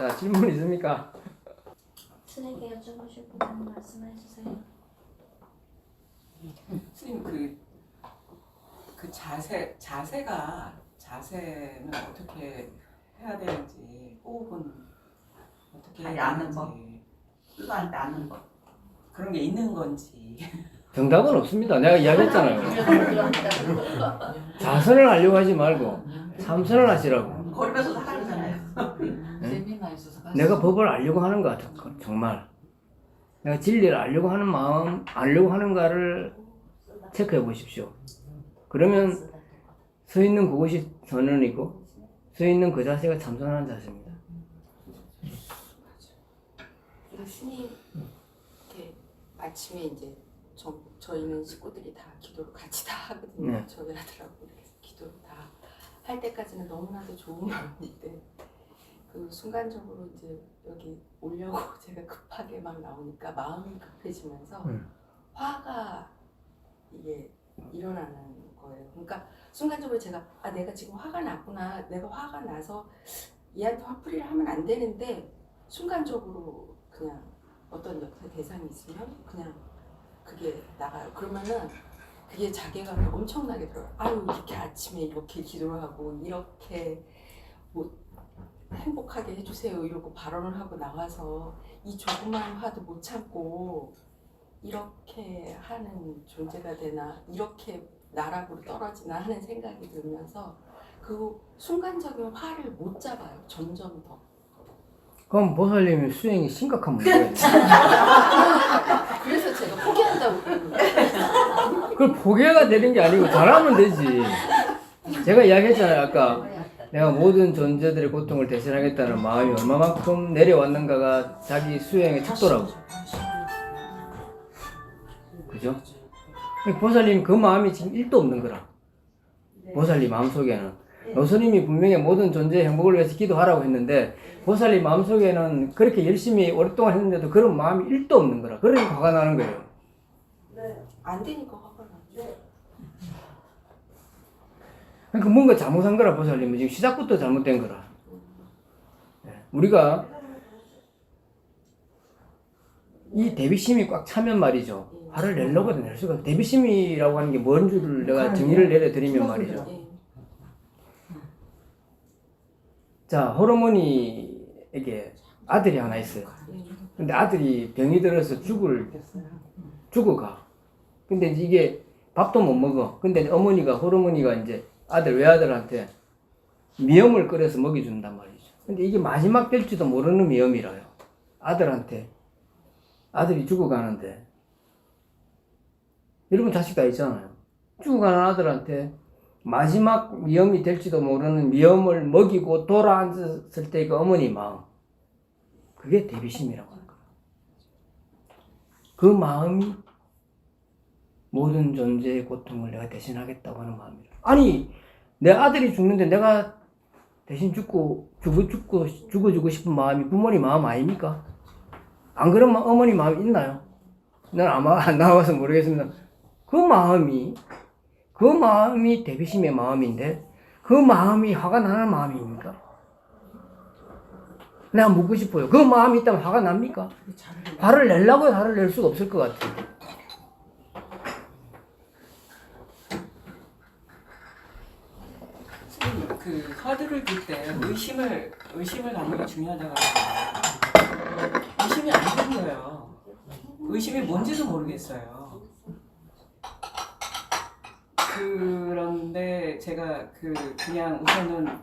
자, 질문 있습니까? 스님께 여쭤보실 분은 말씀해 주세요. 스님 그 자세는 어떻게 해야 되는지, 호흡은 어떻게 아니, 해야 앉는 법. 되는지, 그거 안 나는 거. 그런 게 있는 건지. 정답은 없습니다. 내가 이야기했잖아요. 자선을 하려고 하지 말고 참선을 하시라고. 걸으면서 하잖아요. 재미나 있어서 내가 법을 알려고 하는 것 같아. 정말. 내가 진리를 알려고 하는 마음, 알려고 하는가를 체크해 보십시오. 그러면 서 있는 그곳이 선언이고 서 있는 그 자세가 참선하는 자세입니다. 스님 이렇게 아침에 이제 저희는 식구들이 다 기도를 같이 다 하거든요. 네. 저희 아들하고 이렇게 기도를 다 할 때까지는 너무나도 좋은 마음인데 그 순간적으로 이제 여기 오려고 제가 급하게 막 나오니까 마음이 급해지면서 화가 이게 일어나는 거예요. 그러니까 순간적으로 제가 내가 지금 화가 났구나. 내가 화가 나서 얘한테 화풀이를 하면 안 되는데 순간적으로 그냥 어떤 대상이 있으면 그냥 그게 나가요. 그러면은 그게 자괴감이 엄청나게 들어요. 아유 이렇게 아침에 이렇게 기도를 하고 이렇게 뭐 행복하게 해주세요 이러고 발언을 하고 나와서 이 조그만 화도 못 참고 이렇게 하는 존재가 되나, 이렇게 나락으로 떨어지나 하는 생각이 들면서 그 순간적인 화를 못 잡아요. 점점 더. 그럼 보살님이 수행이 심각한 문제가 있네. 그래서 제가 포기한다고 그러는 거예요. 그걸 포기가 되는 게 아니고 잘하면 되지. 제가 이야기했잖아요. 아까 내가 모든 존재들의 고통을 대신하겠다는 마음이 얼마만큼 내려왔는가가 자기 수행의 척도라고. 그죠? 보살님 그 마음이 지금 1도 없는 거라. 보살님 마음속에는. 노스님이 분명히 모든 존재의 행복을 위해서 기도하라고 했는데 보살님 마음속에는 그렇게 열심히 오랫동안 했는데도 그런 마음이 1도 없는 거라. 그러니까 화가 나는 거예요. 안 되니까 화가 나죠. 그러니까 뭔가 잘못한 거라. 보살님은 지금 시작부터 잘못된 거라. 우리가 이 대비심이 꽉 차면 말이죠. 화를 내려고 낼 수가 없어요. 대비심이라고 하는 게 뭔 줄을 내가 정의를 내려드리면 말이죠. 자, 호르몬이에게 아들이 하나 있어요. 근데 아들이 병이 들어서 죽어가. 근데 이게 밥도 못 먹어. 근데 어머니가, 호르몬이가 이제 외아들한테 미염을 끓여서 먹여준단 말이죠. 근데 이게 마지막 될지도 모르는 미염이라요. 아들한테. 아들이 죽어가는데. 여러분 자식 다 있잖아요. 죽어가는 아들한테 마지막 미염이 될지도 모르는 미염을 먹이고 돌아앉았을 때 그 어머니 마음. 그게 대비심이라고 하는 거예요. 그 마음이 모든 존재의 고통을 내가 대신하겠다고 하는 마음이에요. 아니, 내 아들이 죽는데 내가 대신 죽어주고 싶은 마음이 부모님 마음 아닙니까? 안 그런 어머니 마음이 있나요? 난 아마 안 나와서 모르겠습니다. 그 마음이 대비심의 마음인데 그 마음이 화가 나는 마음입니까? 내가 묻고 싶어요. 그 마음이 있다면 화가 납니까? 화를 내려고 화를 낼 수가 없을 것 같아요. 그 화두를 들 때 의심을 갖는 게 중요하다고 하는데 의심이 안 생겨요. 의심이 뭔지도 모르겠어요. 그런데 제가 그냥 우선은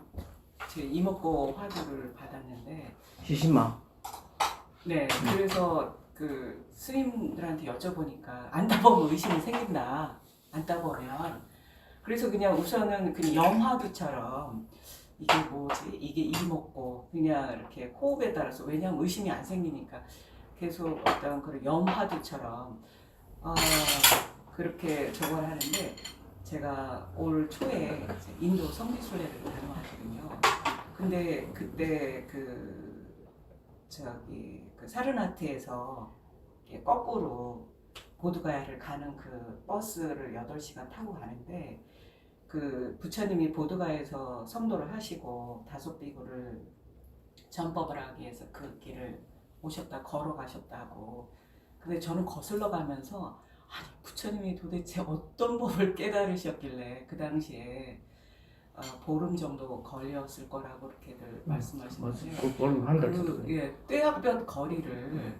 제 이목고 화두를 받았는데 시신마. 네, 그래서 그 스님들한테 여쭤보니까 앉다 보면 의심이 생긴다. 앉다 보면. 그래서 그냥 우선은 그냥 염화두처럼 이게 뭐지? 이게 이목고 그냥 이렇게 호흡에 따라서 왜냐하면 의심이 안 생기니까 계속 어떤 그런 염화두처럼 그렇게 저걸 하는데 제가 올 초에 이제 인도 성지순례를 다녀왔거든요. 근데 그때 그 사르나트에서 거꾸로 보드가야를 가는 그 버스를 8시간 타고 가는데 그 부처님이 보드가야에서 성도를 하시고 5비구를 전법을 하기 위해서 그 길을 오셨다 걸어가셨다고. 근데 저는 거슬러 가면서 아니 부처님이 도대체 어떤 법을 깨달으셨길래 그 당시에 보름 정도 걸렸을 거라고 그렇게들 말씀하시는데 그걸 한달 정도. 예, 떼약볕 거리를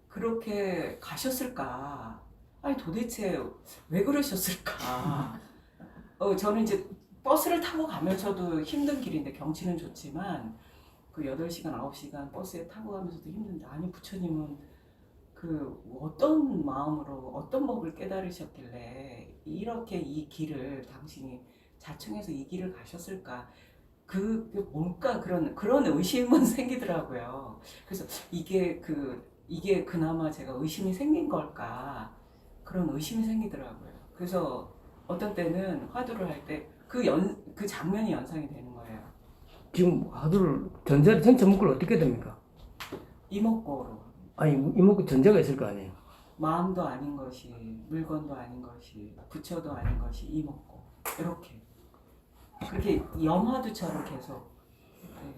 그렇게 가셨을까? 아니 도대체 왜 그러셨을까? 저는 이제 버스를 타고 가면서도 힘든 길인데 경치는 좋지만 그 8시간, 9시간 버스에 타고 가면서도 힘든데 아니 부처님은 그 어떤 마음으로 어떤 법을 깨달으셨길래 이렇게 이 길을 당신이 자청해서 이 길을 가셨을까? 그 뭔가 그런 의심은 생기더라고요. 그래서 이게 그나마 제가 의심이 생긴 걸까? 그런 의심이 생기더라고요. 그래서 어떤 때는 화두를 할 때 그 장면이 연상이 되는 거예요. 지금 화두를 전체 문구를 어떻게 됩니까? 이목고로 아니 이목구 전제가 있을 거 아니에요. 마음도 아닌 것이 물건도 아닌 것이 부처도 아닌 것이 이목고 이렇게 그렇게 염화두처럼 계속. 네.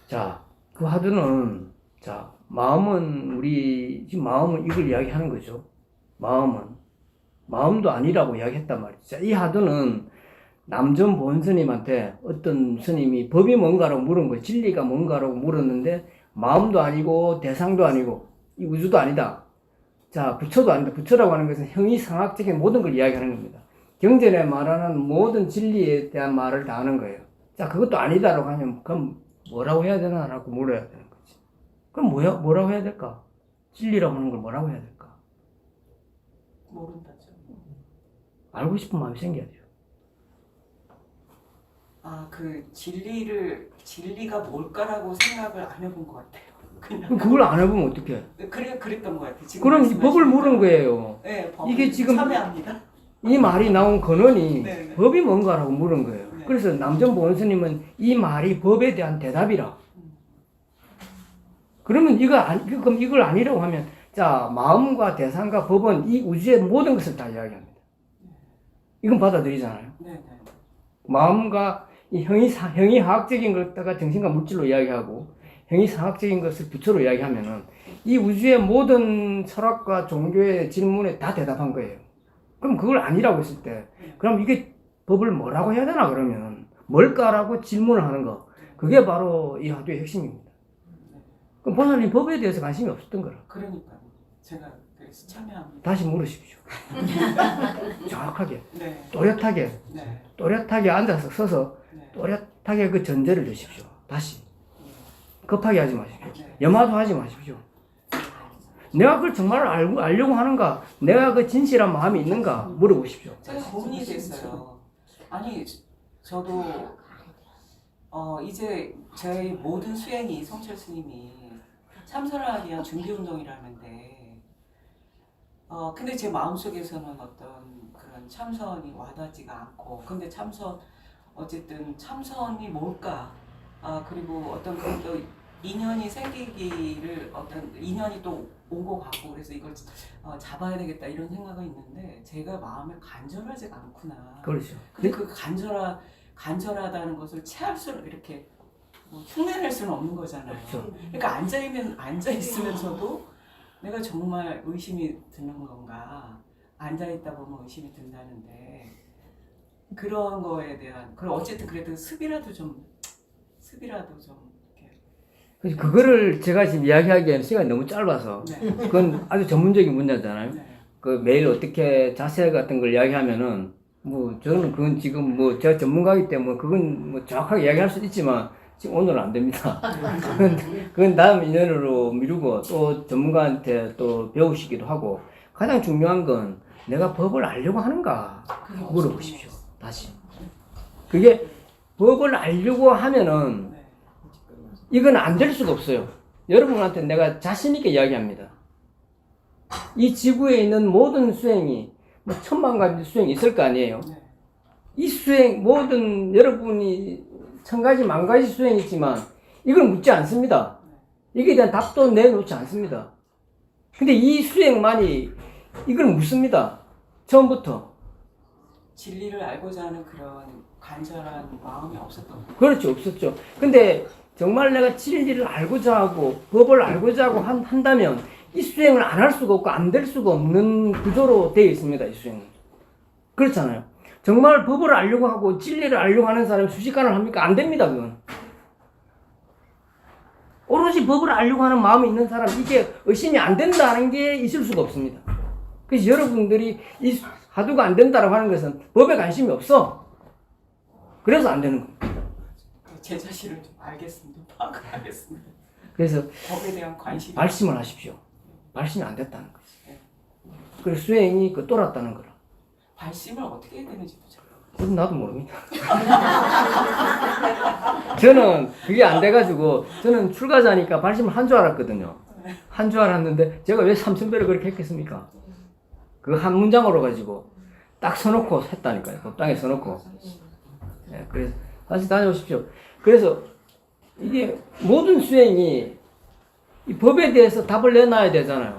자, 그 화두는 자 마음은 우리 지금 마음은 이걸 이야기하는 거죠. 마음도 아니라고 이야기했단 말이죠. 자, 이 화두는 남전 보은 스님한테 어떤 스님이 법이 뭔가라고 물은 거예요. 진리가 뭔가라고 물었는데 마음도 아니고 대상도 아니고 이 우주도 아니다. 자, 부처도 아니다. 부처라고 하는 것은 형이상학적인 모든 걸 이야기하는 겁니다. 경전에 말하는 모든 진리에 대한 말을 다 하는 거예요. 자, 그것도 아니다라고 하면 그럼 뭐라고 해야 되나라고 물어야 되는 거지. 그럼 뭐라고 해야 될까? 진리라고 하는 걸 뭐라고 해야 될까? 모른다죠. 알고 싶은 마음이 생겨야죠. 그 진리가 뭘까라고 생각을 안 해본 것 같아요. 그냥 그럼 그걸 안 해보면 어떡해? 그랬던 것 같아요. 지금 그럼 이 말씀하신 법을 물은 대로. 거예요. 네, 법을 이게 지금 참여합니다. 이 말이 나온 근원이 네. 법이 뭔가라고 물은 거예요. 네. 그래서 남전 보은 스님은 이 말이 법에 대한 대답이라. 그러면 그럼 이걸 아니라고 하면 자, 마음과 대상과 법은 이 우주의 모든 것을 다 이야기합니다. 이건 받아들이잖아요. 네, 네. 마음과 이 형이하학적인 것다가 정신과 물질로 이야기하고 형이상학적인 것을 부처로 이야기하면은 이 우주의 모든 철학과 종교의 질문에 다 대답한 거예요. 그럼 그걸 아니라고 했을 때 그럼 이게 법을 뭐라고 해야 되나 그러면 뭘까라고 질문을 하는 거 그게 바로 이 화두의 핵심입니다. 그럼 보살님 법에 대해서 관심이 없었던 거라. 그러니까요. 제가 그래서 참여합니다. 다시 물으십시오. 정확하게 네. 또렷하게 네. 앉아서 서서 네. 또렷하게 그 전제를 주십시오. 다시 급하게 하지 마십시오. 네. 염화도 하지 마십시오. 내가 그걸 정말 알려고 하는가? 내가 그 진실한 마음이 있는가? 물어보십시오. 제가 고민이 됐어요. 아니 저도 이제 제 모든 수행이 성철 스님이 참선을 하기 위한 준비 운동이라는데 근데 제 마음속에서는 어떤 그런 참선이 와닿지가 않고 근데 어쨌든 참선이 뭘까? 그리고 어떤 그런 또 인연이 생기기를 어떤 인연이 또 오고 가고 그래서 이걸 잡아야 되겠다 이런 생각은 있는데 제가 마음에 간절하지가 않구나. 그렇죠. 근데 그 간절하다는 것을 체할 수는 이렇게 흉내낼 수는 없는 거잖아요. 그렇죠. 그러니까 앉아 있으면서도 내가 정말 의심이 드는 건가? 앉아 있다 보면 의심이 든다는데 그런 거에 대한 그럼 어쨌든 그래도 습이라도 좀 이렇게. 그거를 제가 지금 이야기하기에는 시간이 너무 짧아서 네. 그건 아주 전문적인 문제잖아요. 네. 그 매일 어떻게 자세 같은 걸 이야기하면은 저는 그건 지금 제가 전문가이기 때문에 그건 정확하게 이야기할 수 있지만 지금 오늘은 안 됩니다. 그건 다음 인연으로 미루고 또 전문가한테 또 배우시기도 하고 가장 중요한 건 내가 법을 알려고 하는가 그게 물어보십시오. 다시 그게 법을 알려고 하면은 네. 이건 안 될 수가 없어요. 여러분한테 내가 자신 있게 이야기합니다. 이 지구에 있는 모든 수행이 1000만 가지 수행이 있을 거 아니에요. 네. 이 수행 모든 여러분이 1000가지 10,000가지 수행이 있지만 이걸 묻지 않습니다. 이게 대한 답도 내놓지 않습니다. 근데 이 수행만이 이걸 묻습니다. 처음부터. 진리를 알고자 하는 그런 간절한 마음이 없었던 거예요. 그렇죠. 없었죠. 근데 정말 내가 진리를 알고자 하고 법을 알고자 하고 한다면 이 수행을 안 할 수가 없고 안 될 수가 없는 구조로 되어 있습니다. 이 수행은. 그렇잖아요. 정말 법을 알려고 하고 진리를 알려고 하는 사람이 수식관을 합니까? 안 됩니다. 그건. 오로지 법을 알려고 하는 마음이 있는 사람, 이게 의심이 안 된다는 게 있을 수가 없습니다. 그래서 여러분들이 이 화두가 안 된다라고 하는 것은 법에 관심이 없어. 그래서 안 되는 겁니다. 제 자신을 좀 알겠습니다. 파악하겠습니다. 그래서 법에 대한 관심이 말씀을 하십시오. 말씀이 안 됐다는 거지. 그래서 수행이 똘았다는 거라. 발심을 어떻게 해야 되는지도 잘 그건 나도 모릅니다. 저는 그게 안 돼가지고 저는 출가자니까 발심을 한 줄 알았거든요. 한 줄 알았는데 제가 왜 3,000배를 그렇게 했겠습니까? 그 한 문장으로 가지고 딱 써놓고 했다니까요. 법당에 써놓고. 네, 그래서 다시 다녀오십시오. 그래서 이게 모든 수행이 이 법에 대해서 답을 내놔야 되잖아요.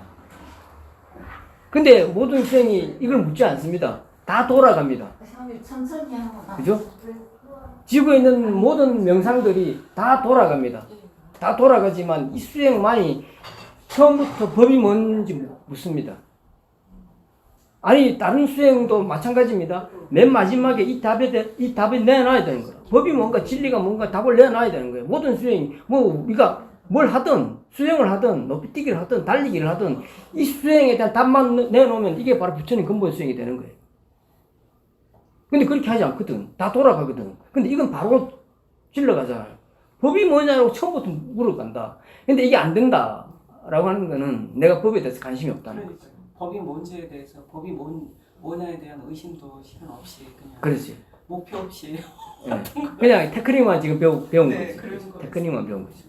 근데 모든 수행이 이걸 묻지 않습니다. 다 돌아갑니다. 천천히 하고 그죠? 지구에 있는 모든 명상들이 다 돌아갑니다. 다 돌아가지만 이 수행만이 처음부터 법이 뭔지 묻습니다. 아니 다른 수행도 마찬가지입니다. 맨 마지막에 이 답에 내놔야 되는 거예요. 법이 뭔가 진리가 뭔가 답을 내놔야 되는 거예요. 모든 수행이 뭐 우리가 뭘 하든 수행을 하든 높이뛰기를 하든 달리기를 하든 이 수행에 대한 답만 내놓으면 이게 바로 부처님 근본 수행이 되는 거예요. 근데 그렇게 하지 않거든. 다 돌아가거든. 근데 이건 바로 질러가잖아요. 법이 뭐냐고 처음부터 물어간다. 근데 이게 안 된다라고 하는 거는 내가 법에 대해서 관심이 없다는 거죠. 그러니까 법이 뭔지에 대해서 법이 뭐냐에 대한 의심도 실은 없이 그냥 그렇지. 목표 없이 네. 그냥 테크닉만 지금 배운 네, 거지. 그런 거 테크닉만 배운 거지.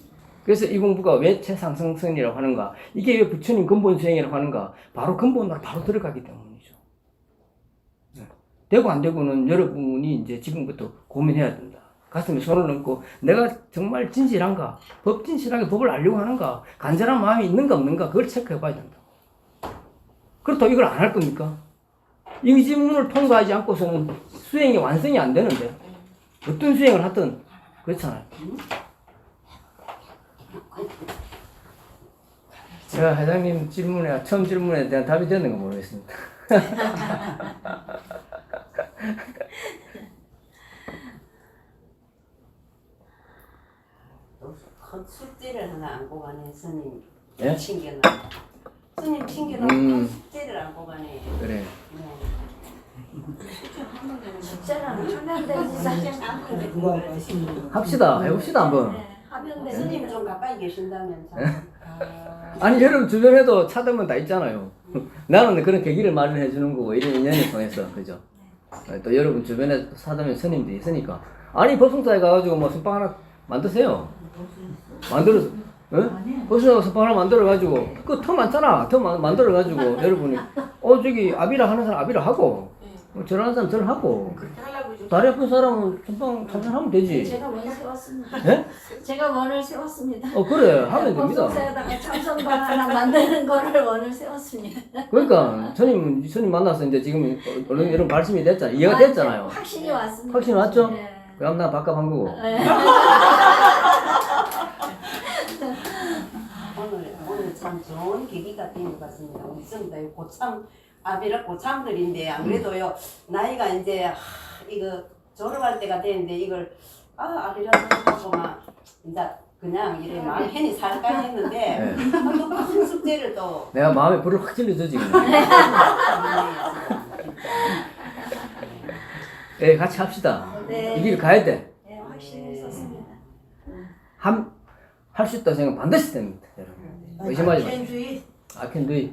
그래서 이 공부가 왜 최상승선이라고 하는가? 이게 왜 부처님 근본 수행이라고 하는가? 바로 근본으로 바로 들어가기 때문이죠. 네. 되고 안 되고는 여러분이 이제 지금부터 고민해야 된다. 가슴에 손을 얹고 내가 정말 진실한가? 진실하게 법을 알려고 하는가? 간절한 마음이 있는가 없는가? 그걸 체크해 봐야 된다. 그렇다고 이걸 안 할 겁니까? 이 질문을 통과하지 않고서는 수행이 완성이 안 되는데 어떤 수행을 하든 그렇잖아요. 제가 회장님 처음 질문에 대한 답이 됐는가 모르겠습니다. 큰 숙제를 하나 안고 가네 스님. 예? 챙겨놔. 스님 챙겨놓은 큰 숙제를 안고 가네. 그래. 숙제는 하면 되지 사실 합시다. 해봅시다 한번. 하면 돼. 스님 좀 가까이 계신다면서. 아니 여러분 주변에도 찾으면 다 있잖아요. 나는 그런 계기를 마련해 주는 거고 이런 인연을 통해서 그죠. 또 여러분 주변에 사담에 스님들이 있으니까 아니 법성사에 가가지고 뭐 선빵 하나 만드세요. 만들어서 법성사 선빵 하나 만들어가지고 그 터 많잖아. 터 만들어가지고 여러분이 저기 아비라 하는 사람 아비라 하고 절하는 사람 절하고 다리 아픈 사람은 선빵 참선하면 되지. 제가 원을 세웠습니다. 예? 제가 원을 세웠습니다. 그래 하면 됩니다. 법성사에다가 참선방 하나 만드는 거를 원을 세웠습니다. 그러니까 스님 만나서 이제 지금 이런 말씀이 됐잖아요. 이해가 됐잖아요. 확신이 왔습니다. 확신이 왔죠? 네. 그럼 나 바꿔한 거고. 오늘 참 좋은 계기가 된 것 같습니다. 우리 성도 고참 아비라 고참들인데 안 그래도요 나이가 이제 이거 졸업할 때가 되는데 이걸 아비라 하고 막 이제 그냥 이래 마음 편히 살까 했는데 또 큰 숙제를 또 내가 마음에 불을 확 질러줘 지금. 네, 같이 합시다. 네. 이 길 가야 돼. 네, 확신을 썼습니다. 할 수 있다고 생각 반드시 됩니다, 여러분. 의심하지 마십시오. I can do it.